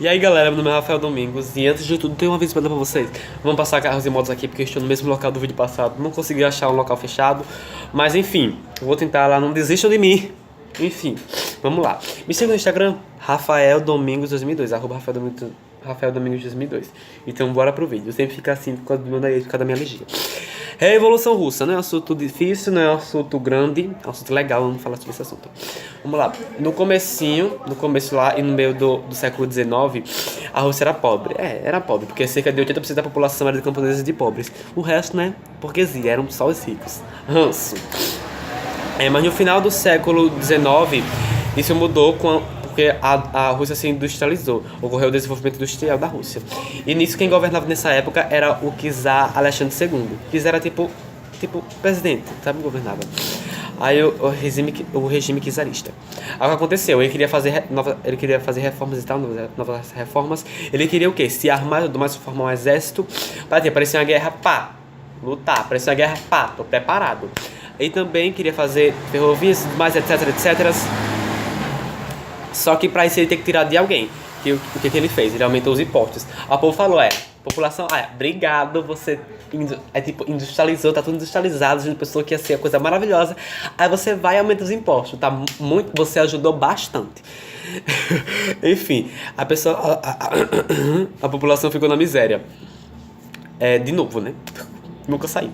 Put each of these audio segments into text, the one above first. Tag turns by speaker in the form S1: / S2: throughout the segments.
S1: E aí galera, meu nome é Rafael Domingos e antes de tudo tem uma vez pra dar pra vocês. Vamos passar carros e motos aqui porque eu estou no mesmo local do vídeo passado. Não consegui achar um local fechado, mas enfim, vou tentar lá, não desistam de mim. Enfim, vamos lá. Me siga no Instagram, Rafael Domingos 2002, arroba Rafael Domingos 2002. Então bora pro vídeo, eu sempre fico assim por causa da minha alergia. Revolução Russa, não é um assunto difícil, não é um assunto grande, é um assunto legal, vamos falar sobre esse assunto. Vamos lá, no começo lá e no meio do século XIX, a Rússia era pobre. Era pobre, porque cerca de 80% da população era de camponeses e de pobres. O resto, né, burguesia, eram só os ricos. Ranço. Mas no final do século XIX, isso mudou porque a Rússia se industrializou. Ocorreu o desenvolvimento industrial da Rússia. E nisso quem governava nessa época era o czar Alexandre II. O czar era tipo presidente, sabe, governava. Aí o regime czarista. Aí o que aconteceu? Ele queria fazer reformas e tal, novas reformas. Ele queria o quê? Se armar, tudo mais, formar um exército. Para ter, parecia uma guerra, pá, lutar. Parecia uma guerra, pá, tô preparado. Ele também queria fazer ferrovias, mais etc, etc. Só que para isso ele tem que tirar de alguém. O que ele fez? Ele aumentou os impostos. A povo falou, população, obrigado, você industrializou, tá tudo industrializado, a gente pensou que ia ser a coisa maravilhosa. Aí você vai e aumenta os impostos, você ajudou bastante. Enfim, a população ficou na miséria. De novo, né? Nunca saiu.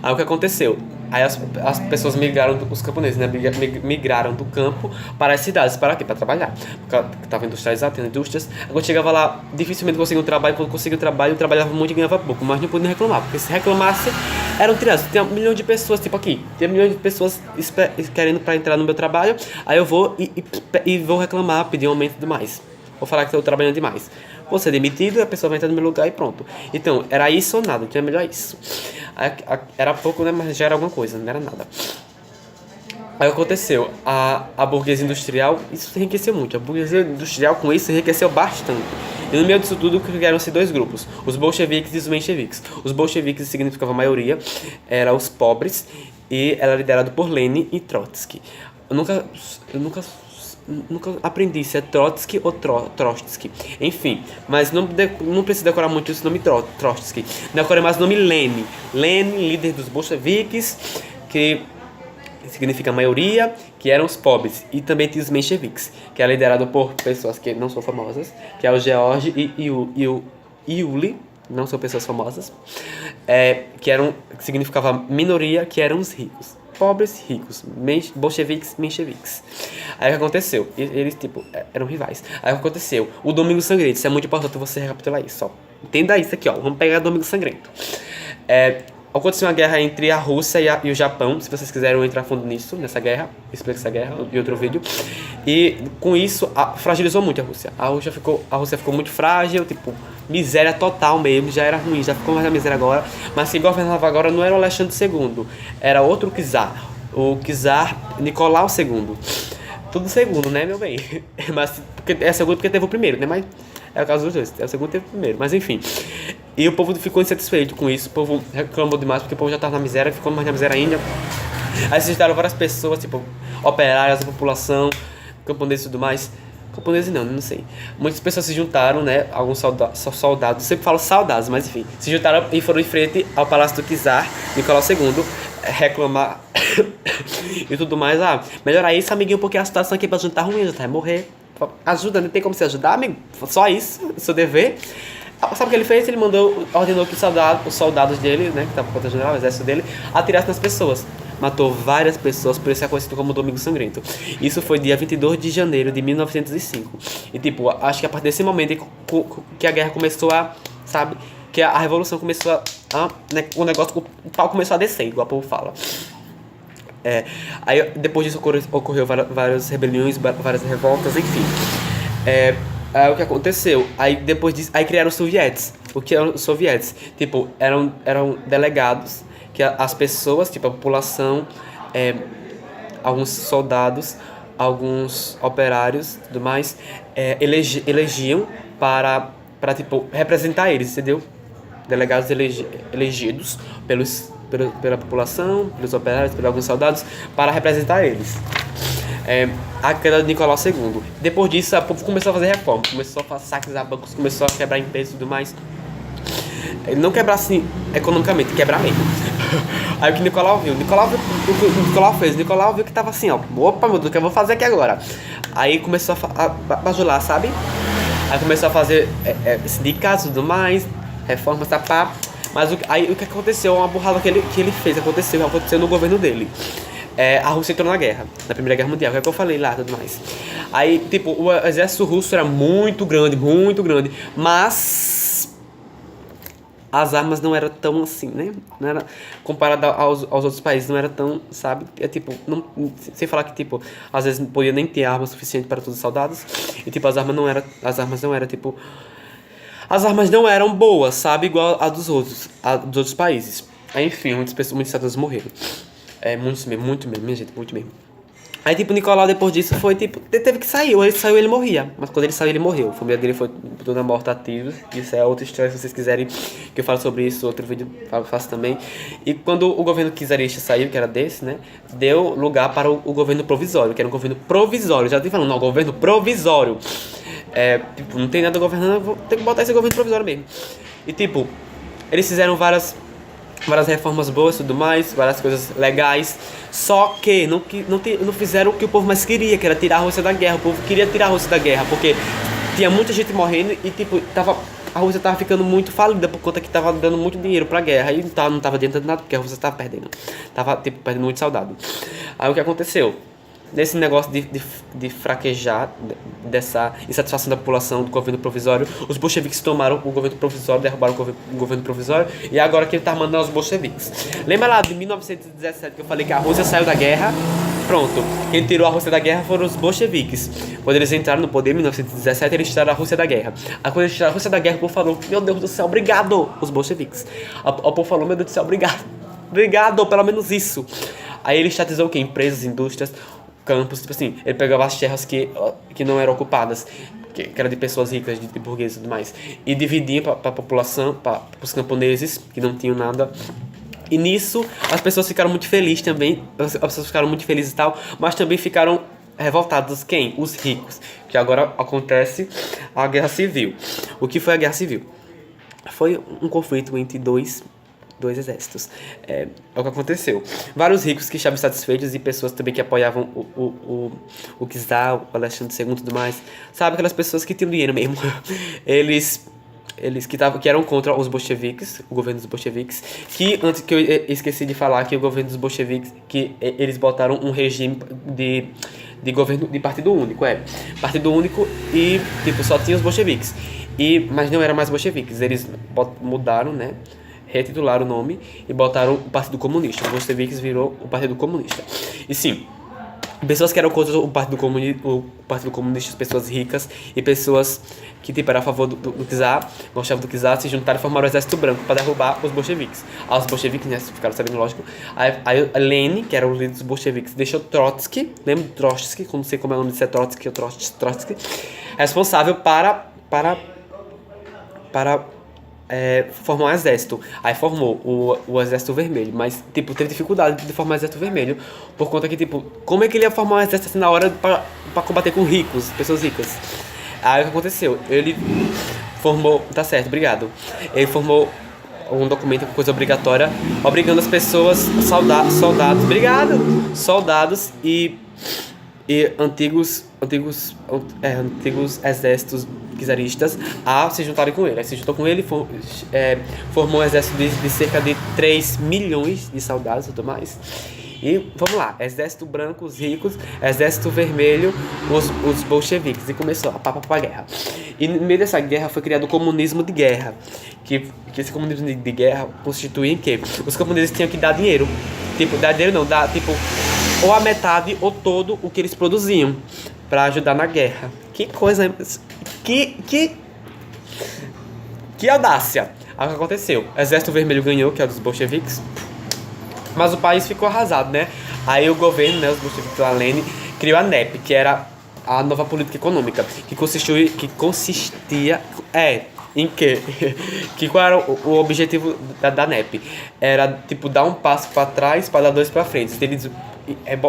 S1: Aí o que aconteceu? Aí as pessoas migraram, os camponeses, né? Migraram do campo para as cidades. Para quê? Para trabalhar. Porque estava industrializado, tinha indústrias. Quando chegava lá, dificilmente conseguia um trabalho. Quando conseguia um trabalho, trabalhava muito e ganhava pouco. Mas não podia reclamar. Porque se reclamasse, eram tirados. Tinha 1 milhão de pessoas, tipo aqui. Tem 1 milhão de pessoas querendo para entrar no meu trabalho. Aí eu vou e vou reclamar, pedir um aumento demais. Vou falar que estou trabalhando demais. Vou ser demitido, a pessoa vai entrar no meu lugar e pronto. Então, era isso ou nada, então é melhor isso. Era pouco, né, mas já era alguma coisa, não era nada. Aí o que aconteceu? A burguesia industrial, isso enriqueceu muito. A burguesia industrial com isso enriqueceu bastante. E no meio disso tudo criaram-se 2 grupos, os bolcheviques e os mencheviques. Os bolcheviques significavam a maioria, eram os pobres, e era liderado por Lenin e Trotsky. Eu nunca aprendi se é Trotsky ou Trotsky. Enfim, mas não precisa decorar muito esse nome Trotsky. Decorei mais o nome Lenin. Lenin, líder dos bolcheviques, que significa maioria, que eram os pobres. E também tinha os mencheviques, que é liderado por pessoas que não são famosas, que é o George e o Yuli, não são pessoas famosas, que significava minoria, que eram os ricos. Pobres, ricos, bolcheviques, mencheviques. Aí o que aconteceu? Eles, eram rivais. Aí o que aconteceu? O Domingo Sangrento, isso é muito importante você recapitular isso, ó. Entenda isso aqui, ó. Vamos pegar o Domingo Sangrento. Aconteceu uma guerra entre a Rússia e o Japão. Se vocês quiserem entrar fundo nisso, nessa guerra, eu explico essa guerra em outro vídeo. E com isso, fragilizou muito a Rússia. A Rússia ficou muito frágil, miséria total mesmo, já era ruim, já ficou mais na miséria agora. Mas quem governava agora não era o Alexandre II, era outro czar, o czar Nicolau II. Tudo segundo, né, meu bem? Mas é segundo porque teve o primeiro, né? Mas é o caso dos dois, é o segundo teve o primeiro, mas enfim. E o povo ficou insatisfeito com isso, o povo reclamou demais porque o povo já estava na miséria, ficou mais na miséria ainda. Aí se juntaram várias pessoas, operárias, a população, camponeses e tudo mais. Camponeses não sei. Muitas pessoas se juntaram, né? Alguns soldados, sempre falo soldados, mas enfim. Se juntaram e foram em frente ao palácio do czar Nicolau II, reclamar e tudo mais. Melhorar isso, amiguinho, porque a situação aqui pra gente tá ruim, já vai morrer. Ajuda, não tem como se ajudar, amigo. Só isso, seu dever. Sabe o que ele fez? Ele ordenou que os soldados dele, né, que estavam protegendo o exército dele, atirassem nas pessoas. Matou várias pessoas, por isso é conhecido como Domingo Sangrento. Isso foi dia 22 de janeiro de 1905. E acho que a partir desse momento que a guerra começou sabe, que a revolução começou né, o pau começou a descer, igual o povo fala. Aí depois disso ocorreu várias rebeliões, várias revoltas, enfim. O que aconteceu? Aí depois disso, criaram os sovietes. O que eram os sovietes? Eram delegados que as pessoas, a população, alguns soldados, alguns operários e tudo mais, elegiam para representar eles, entendeu? Delegados elegidos pela população, pelos operários, por alguns soldados, para representar eles. a queda de Nicolau II. Depois disso, o povo começou a fazer reforma, começou a fazer saques a bancos, começou a quebrar empresas e tudo mais. Não quebrar assim economicamente, quebrar mesmo. Aí o que Nicolau viu? O que Nicolau fez? Nicolau viu que tava assim, ó. Opa, meu Deus, o que eu vou fazer aqui agora? Aí começou a bajular, sabe? Aí começou a fazer sindicatos e tudo mais, reformas, pá. Mas aí o que aconteceu? Uma burrada que ele fez, aconteceu no governo dele. A Rússia entrou na guerra, na Primeira Guerra Mundial, que é o que eu falei lá e tudo mais. Aí, tipo, o exército russo era muito grande, mas as armas não eram tão assim, né? Não era, comparado aos outros países, não era tão, sabe? Tipo, não, sem falar que, tipo, às vezes não podia nem ter arma suficiente para todos os soldados. E, tipo, as armas não eram, tipo... As armas não eram boas, sabe? Igual a dos outros países. Aí, enfim, muitos soldados morreram. Muito mesmo, minha gente, muito mesmo. Aí, tipo, o Nicolau, depois disso, foi, tipo, teve que sair. Ou ele saiu, ele morria. Mas quando ele saiu, ele morreu. A família dele foi toda morta ativa. Isso é outra história, se vocês quiserem que eu fale sobre isso, outro vídeo eu faço também. E quando o governo czarista saiu, que era desse, né, deu lugar para o governo provisório, que era um governo provisório. Já tô falando, não, governo provisório. Tipo, não tem nada governando, vou ter que botar esse governo provisório mesmo. E, tipo, eles fizeram várias reformas boas e tudo mais, várias coisas legais, só que não fizeram o que o povo mais queria, que era tirar a Rússia da guerra. O povo queria tirar a Rússia da guerra, porque tinha muita gente morrendo e, tipo, a Rússia tava ficando muito falida por conta que tava dando muito dinheiro pra guerra e não tava adiantando nada, porque a Rússia tava perdendo. Tava, tipo, perdendo muito soldado. Aí o que aconteceu? Nesse negócio de fraquejar, dessa insatisfação da população do governo provisório, os bolcheviques tomaram o governo provisório, derrubaram o governo provisório, e agora que ele tá mandando os bolcheviques. Lembra lá de 1917 que eu falei que a Rússia saiu da guerra? Pronto, quem tirou a Rússia da guerra foram os bolcheviques. Quando eles entraram no poder em 1917, eles tiraram a Rússia da guerra. Aí quando eles tiraram a Rússia da guerra, o povo falou, meu Deus do céu, obrigado, os bolcheviques. O povo falou, meu Deus do céu, obrigado, pelo menos isso. Aí ele estatizou o quê? Empresas, indústrias, campos, tipo assim, ele pegava as terras que não eram ocupadas, que era de pessoas ricas, de burgueses e tudo mais, e dividia para a população, para os camponeses, que não tinham nada. E nisso, as pessoas ficaram muito felizes também, e tal, mas também ficaram revoltados. Quem? Os ricos. Que agora acontece a Guerra Civil. O que foi a Guerra Civil? Foi um conflito entre dois exércitos. É o que aconteceu. Vários ricos que estavam satisfeitos e pessoas também que apoiavam o czar, o Alexandre II e tudo mais. Sabe, aquelas pessoas que tinham dinheiro mesmo. Eles que eram contra os bolcheviques, o governo dos bolcheviques, antes que eu esqueci de falar que o governo dos bolcheviques, que eles botaram um regime de governo de partido único, partido único e, tipo, só tinha os bolcheviques. Mas não eram mais bolcheviques, eles mudaram, né? Retitularam o nome e botaram o Partido Comunista. Os bolcheviques virou o Partido Comunista. E sim, pessoas que eram contra o Partido Comunista, pessoas ricas e pessoas que, tipo, eram a favor do czar, gostavam do czar, se juntaram e formaram o Exército Branco para derrubar os bolcheviques. Os bolcheviques, né, ficaram sabendo, lógico. Aí Lenin, que era o líder dos bolcheviques, deixou Trotsky, lembra de Trotsky, não sei como é o nome de ser Trotsky ou Trotsky, responsável para formar um exército. Aí formou o Exército Vermelho, mas, tipo, teve dificuldade de formar o Exército Vermelho, por conta que, tipo, como é que ele ia formar um exército assim na hora pra combater com ricos, pessoas ricas? Aí o que aconteceu? Ele formou, tá certo, obrigado. Ele formou um documento com coisa obrigatória, obrigando as pessoas, soldados e antigos exércitos czaristas a se juntarem com ele. Aí se juntou com ele, formou um exército de cerca de 3 milhões de soldados e tudo mais. E vamos lá, exército branco, os ricos, exército vermelho, os bolcheviques. E começou a guerra. E no meio dessa guerra foi criado o comunismo de guerra. Que esse comunismo de guerra constitui em quê? Os comunistas tinham que dar dinheiro. Tipo, dar dinheiro não, dar tipo ou a metade ou todo o que eles produziam pra ajudar na guerra. Que coisa, que audácia. Aí o que aconteceu? O Exército Vermelho ganhou, que é o dos bolcheviques, mas o país ficou arrasado, né? Aí o governo, né, os bolcheviques lá, Lenin, criou a NEP, que era a nova política econômica, que consistia em quê? Qual era o objetivo da NEP? Era, tipo, dar um passo para trás para dar dois para frente.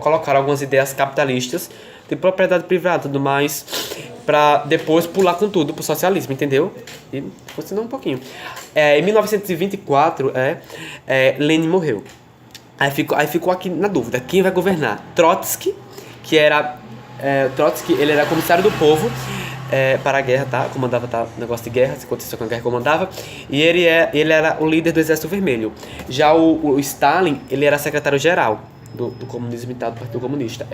S1: colocaram algumas ideias capitalistas, de propriedade privada e tudo mais, pra depois pular com tudo pro socialismo, entendeu? E funcionou um pouquinho. Em 1924, Lenin morreu. Aí ficou aqui na dúvida, quem vai governar? Trotsky, que era... Trotsky, ele era comissário do povo, para a guerra, tá? Comandava negócio de guerra, se aconteceu com a guerra, comandava. E ele era o líder do Exército Vermelho. Já o Stalin, ele era secretário-geral do comunismo e tal, do Partido Comunista.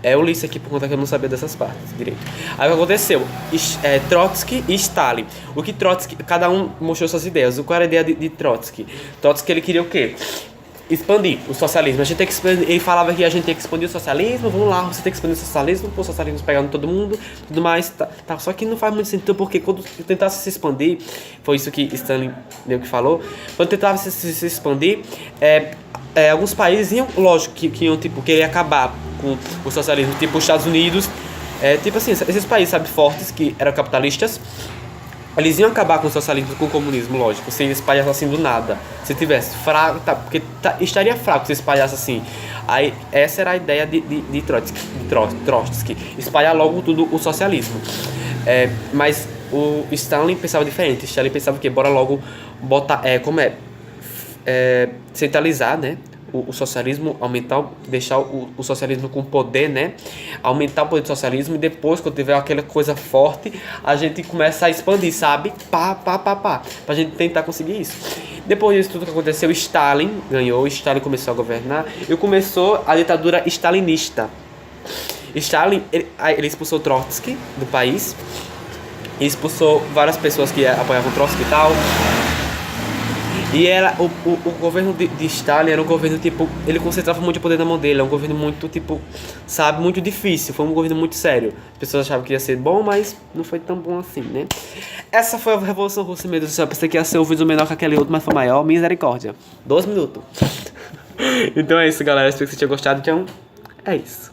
S1: Eu li isso aqui por conta que eu não sabia dessas partes direito. Aí o que aconteceu? Trotsky e Stalin. O que Trotsky, cada um mostrou suas ideias. Qual era a ideia de Trotsky? Trotsky, ele queria o quê? Expandir o socialismo. A gente tem que expandir, ele falava que a gente tem que expandir o socialismo, vamos lá, você tem que expandir o socialismo, o socialismo pegando todo mundo, tudo mais, tá. Só que não faz muito sentido, porque quando tentasse se expandir, foi isso que Stalin meio que falou, quando tentava se expandir, alguns países iam, lógico, que iam, tipo, querer acabar com o socialismo, tipo os Estados Unidos, tipo assim, esses países, sabe, fortes, que eram capitalistas, eles iam acabar com o socialismo, com o comunismo, lógico, se espalhasse assim do nada. Se tivesse fraco, porque estaria fraco se espalhasse assim. Aí, essa era a ideia de Trotsky, espalhar logo tudo o socialismo. Mas o Stalin pensava diferente. Stalin pensava que bora logo botar, centralizar, né? O socialismo, deixar o socialismo com poder, né? Aumentar o poder do socialismo, e depois, quando tiver aquela coisa forte, a gente começa a expandir, sabe? Pra gente tentar conseguir isso. Depois disso tudo que aconteceu, Stalin ganhou, Stalin começou a governar, e começou a ditadura stalinista. Stalin, ele expulsou Trotsky do país, e expulsou várias pessoas que apoiavam Trotsky e tal. E era o governo de Stalin era um governo, tipo, ele concentrava muito o poder na mão dele, é um governo muito, tipo, sabe, muito difícil, foi um governo muito sério. As pessoas achavam que ia ser bom, mas não foi tão bom assim, né? Essa foi a Revolução Russa, meu Deus do céu, pensei que ia ser um vídeo menor que aquele outro, mas foi maior, misericórdia. 12 minutos. Então é isso, galera, espero que vocês tenham gostado, então é isso.